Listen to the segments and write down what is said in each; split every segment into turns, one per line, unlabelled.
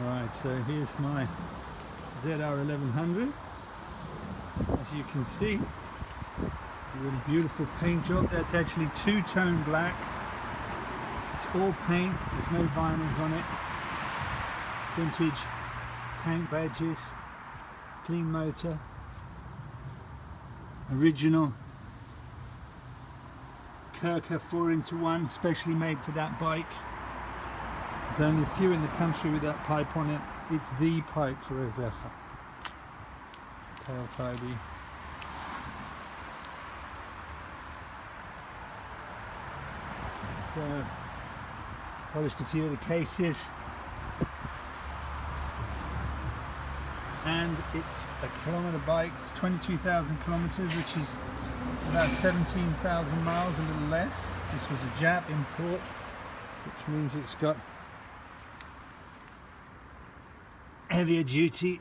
Right, so here's my ZR1100. As you can see, a really beautiful paint job. That's actually two-tone black. It's all paint, there's no vinyls on it. Vintage tank badges, clean motor, original Kerker 4x1, specially made for that bike. There's only a few in the country with that pipe on it. It's the pipe for a Zephyr. Tail tidy. So, polished a few of the cases. And it's a kilometre bike. It's 22,000 kilometres, which is about 17,000 miles, a little less. This was a Jap import, which means it's got heavier duty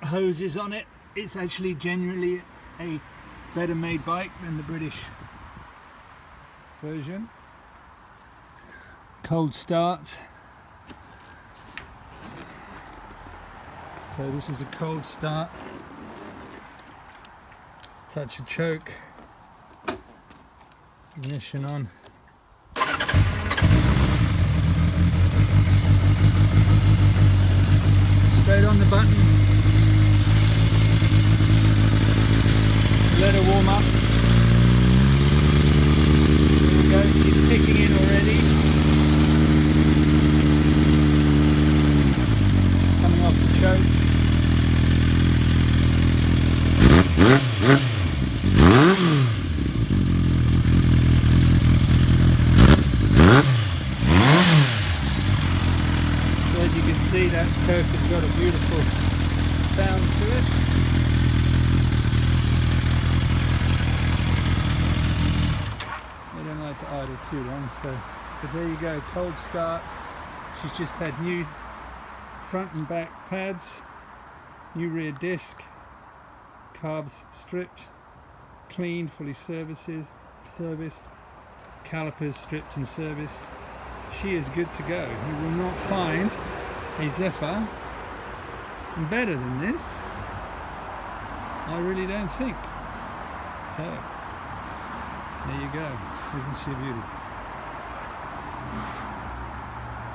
hoses on it. It's actually genuinely a better made bike than the British version. Cold start. So this is a cold start. Touch of choke. Ignition on. Straight on the button. Let her warm up. There we go, she's kicking in already. Coming off the choke. So as you can see, that Kerker's got a beautiful sound to it. They don't like to idle too long, but there you go, cold start. She's just had new front and back pads, new rear disc, carbs stripped, cleaned, fully serviced, calipers stripped and serviced. She is good to go. You will not find a Zephyr better than this. I really don't think. So, there you go. Isn't she a beauty?